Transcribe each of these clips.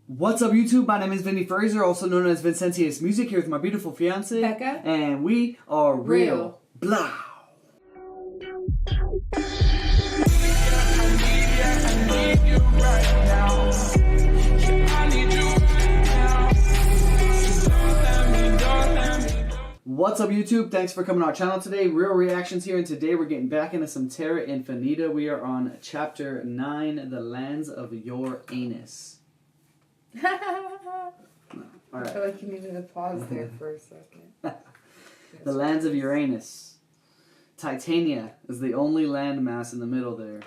What's up, YouTube? My name is Vinny Fraser, also known as Vincentius Music, here with my beautiful fiance, Becca. and we are real. Blah. What's up, YouTube? Thanks for coming to our channel today. Real reactions here, and today we're getting back into some Terra Infinita. We are on chapter 9, The Lands of Uranus. All right. I feel like you needed to pause there for a second. The lands of Uranus. Titania is the only landmass in the middle there.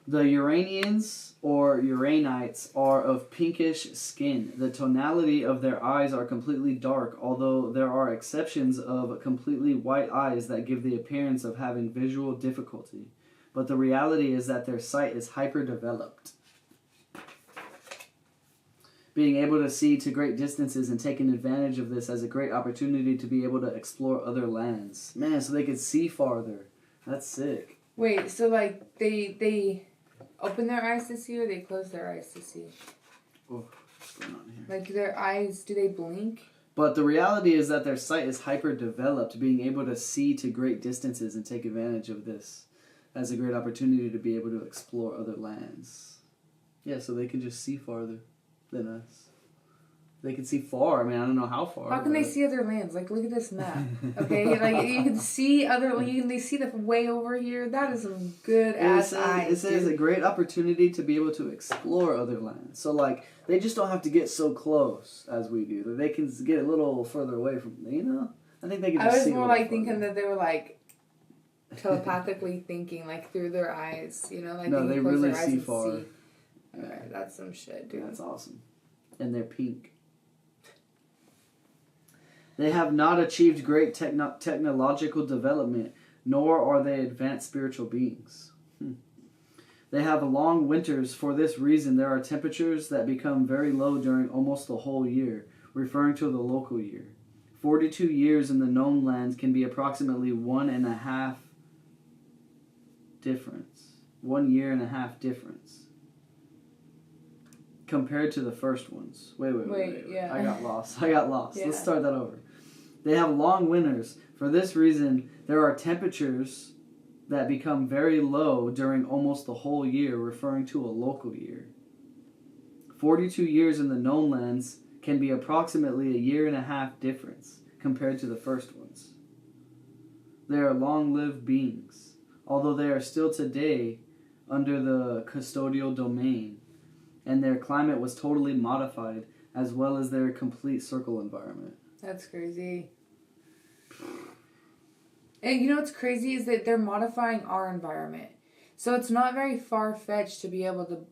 The Uranians, or Uranites, are of pinkish skin. The tonality of their eyes are completely dark, although there are exceptions of completely white eyes that give the appearance of having visual difficulty. But the reality is that their sight is hyper-developed. Being able to see to great distances and taking advantage of this as a great opportunity to be able to explore other lands. Man, so they could see farther. That's sick. Wait, so like they open their eyes to see, or they close their eyes to see? Oh, what's going on here? Like their eyes, do they blink? But the reality is that their sight is hyper-developed, being able to see to great distances and take advantage of this as a great opportunity to be able to explore other lands. Yeah, so they can just see farther than us. They can see far. I mean, I don't know how far. How can they see other lands? Like, look at this map. Okay, like you can see other. They see the way over here. That is some good ass eyes. It says a great opportunity to be able to explore other lands. So like, they just don't have to get so close as we do. They can get a little further away from. You know, I think they can. Just I was see more like farther. thinking that they were like telepathically thinking, like through their eyes. You know, like no, they really their eyes see and far. See. Alright, that's some shit, dude. That's awesome. And they're pink. They have not achieved great technological development, nor are they advanced spiritual beings. They have long winters. For this reason, there are temperatures that become very low during almost the whole year, referring to the local year. 42 years in the known lands can be approximately 1.5 difference. 1 year and a half difference. Compared to the first ones. Wait. Yeah. I got lost. Yeah. Let's start that over. They have long winters. For this reason, there are temperatures that become very low during almost the whole year, referring to a local year. 42 years in the known lands can be approximately 1.5 years difference compared to the first ones. They are long-lived beings, although they are still today under the custodial domain, and their climate was totally modified, as well as their complete circle environment. That's crazy. And you know what's crazy is that they're modifying our environment. So it's not very far-fetched to be able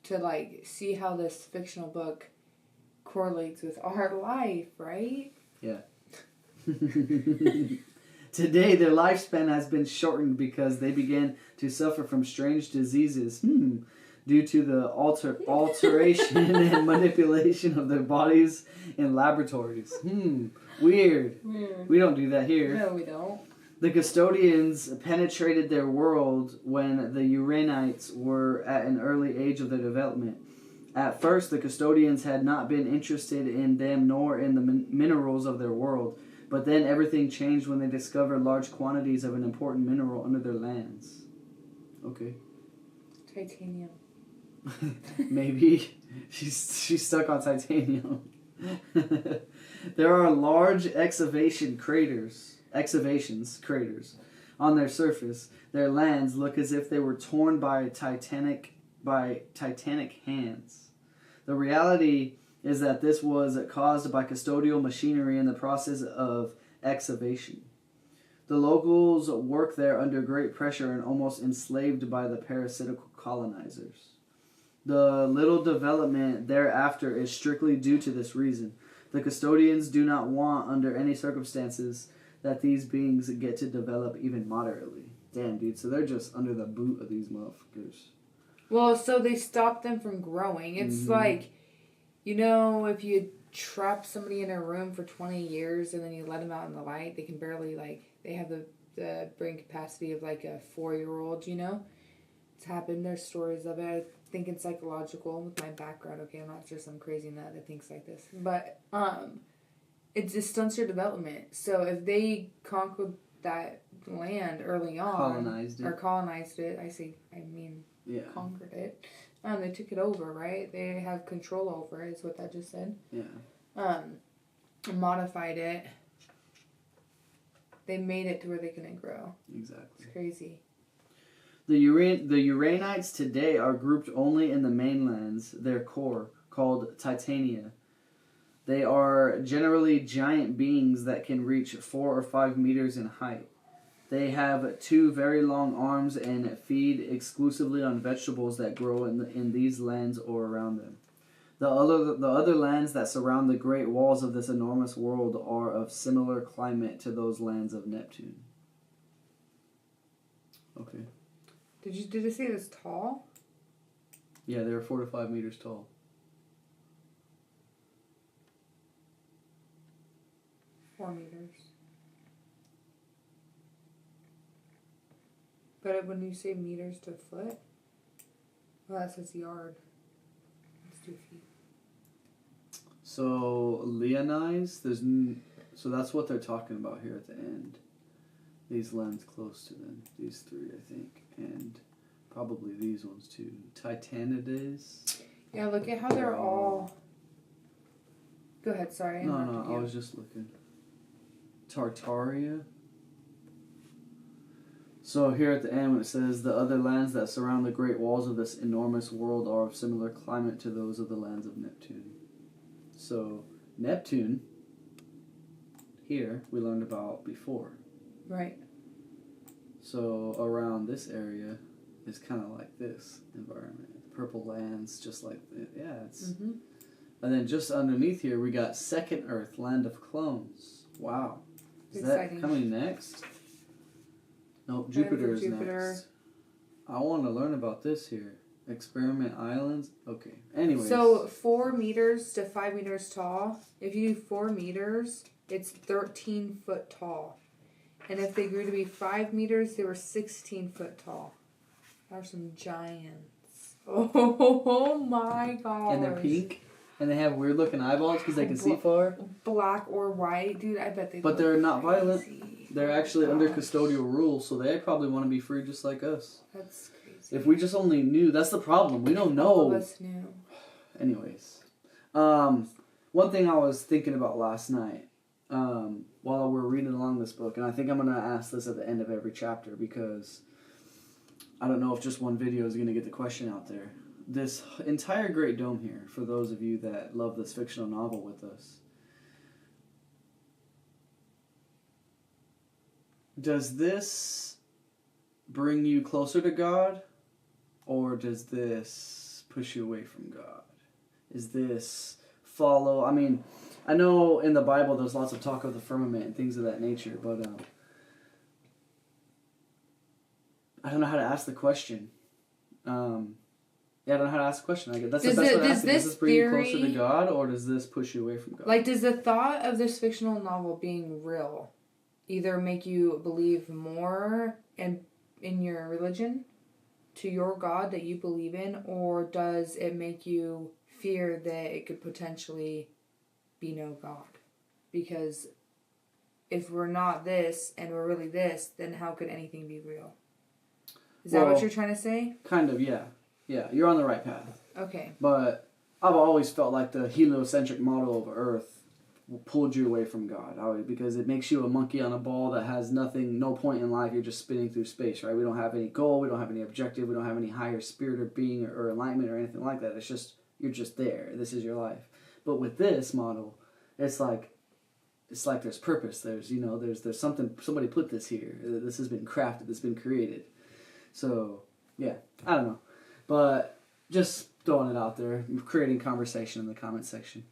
to like see how this fictional book correlates with our life, right? Yeah. Today, their lifespan has been shortened because they began to suffer from strange diseases. Due to the alteration and manipulation of their bodies in laboratories. Weird. We don't do that here. No, we don't. The custodians penetrated their world when the Uranites were at an early age of their development. At first, the custodians had not been interested in them nor in the minerals of their world, but then everything changed when they discovered large quantities of an important mineral under their lands. Okay. Titanium. Maybe she's stuck on titanium. There are large excavations craters on their surface. Their lands look as if they were torn by titanic hands. The reality is that this was caused by custodial machinery in the process of excavation. The locals work there under great pressure and almost enslaved by the parasitical colonizers. The little development thereafter is strictly due to this reason. The custodians do not want, under any circumstances, that these beings get to develop even moderately. Damn, dude, so they're just under the boot of these motherfuckers. Well, so they stop them from growing. It's like, you know, if you trap somebody in a room for 20 years and then you let them out in the light, they can barely, like, they have the brain capacity of, like, a 4-year-old, you know? It's happened. There's stories of it. thinking psychological with my background. Okay, I'm not just some crazy nut that thinks like this. But it just stunts your development. So if they conquered that land early on, colonized it. Yeah. Conquered it. They took it over, right? They have control over it, is what that just said. Yeah. Modified it. They made it to where they couldn't grow. Exactly. It's crazy. The Uranites today are grouped only in the mainlands, their core, called Titania. They are generally giant beings that can reach 4 or 5 meters in height. They have 2 very long arms and feed exclusively on vegetables that grow in these lands or around them. The other lands that surround the great walls of this enormous world are of similar climate to those lands of Neptune. Okay. Did it say it was tall? Yeah, they're 4 to 5 meters tall. meters. But when you say meters to foot, well, that says yard. Let's do feet. So Leonize, so that's what they're talking about here at the end. These lands close to them, these 3, I think, and probably these ones too. Titanides. Yeah, look at how they're all. Go ahead. Sorry. No, I was just looking. Tartaria. So here at the end, when it says the other lands that surround the great walls of this enormous world are of similar climate to those of the lands of Neptune. So Neptune, here we learned about before. Right. So around this area is kind of like this environment. Purple lands, just like it's. Mm-hmm. And then just underneath here, we got Second Earth, Land of Clones. Wow. Is that coming next? Nope, Jupiter is next. I want to learn about this here. Experiment Islands. Okay. Anyways. So 4 meters to 5 meters tall. If you do 4 meters, it's 13 foot tall. And if they grew to be 5 meters, they were 16 foot tall. Are some giants. Oh my gosh. And they're pink. And they have weird looking eyeballs because they can see far. Black or white. Dude, I bet they But they're not violent. They're actually under gosh. custodial rule, so they probably want to be free just like us. That's crazy. If we just only knew, that's the problem. We don't know. All of us knew. Anyways. One thing I was thinking about last night, while we're reading along this book, and I think I'm going to ask this at the end of every chapter because I don't know if just one video is going to get the question out there. This entire Great Dome here, for those of you that love this fictional novel with us, does this bring you closer to God, or does this push you away from God? Is this follow? I mean, I know in the Bible there's lots of talk of the firmament and things of that nature, but I don't know how to ask the question. Yeah, I don't know how to ask the question. I guess that's the best way to ask it. Does this bring you closer to God, or does this push you away from God? Like, does the thought of this fictional novel being real either make you believe more in your religion to your God that you believe in, or does it make you fear that it could potentially be no God? Because if we're not this and we're really this, then how could anything be real? Is that what you're trying to say? Kind of, yeah. Yeah, you're on the right path. Okay. But I've always felt like the heliocentric model of Earth pulled you away from God, because it makes you a monkey on a ball that has nothing, no point in life. You're just spinning through space, right? We don't have any goal, we don't have any objective, we don't have any higher spirit or being or enlightenment or anything like that. It's just, you're just there. This is your life. But with this model, it's like there's purpose. There's there's something, somebody put this here. This has been crafted, this has been created. So, yeah, I don't know. But just throwing it out there, creating conversation in the comment section.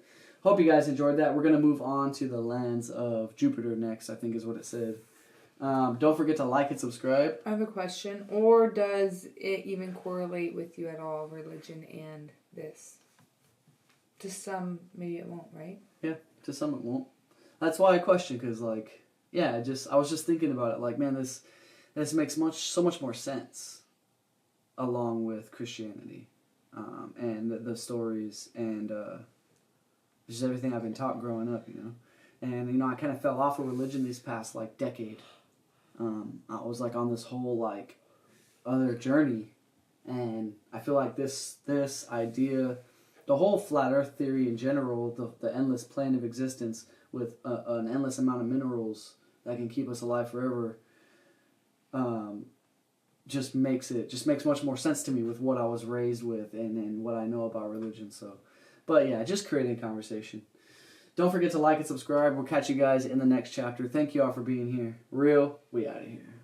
Hope you guys enjoyed that. We're going to move on to the lands of Jupiter next, I think is what it said. Don't forget to like and subscribe. I have a question. Or does it even correlate with you at all, religion and this? To some, maybe it won't, right? Yeah, to some it won't. That's why I question, because, I was just thinking about it. Like, man, this makes so much more sense along with Christianity. and the stories and just everything I've been taught growing up, And, I kind of fell off of religion this past, decade. I was, on this whole, other journey. And I feel like this idea, the whole flat earth theory in general, the endless plane of existence with an endless amount of minerals that can keep us alive forever, just makes much more sense to me with what I was raised with and what I know about religion. So, but yeah, just creating conversation. Don't forget to like and subscribe. We'll catch you guys in the next chapter. Thank you all for being here. Real, we out of here.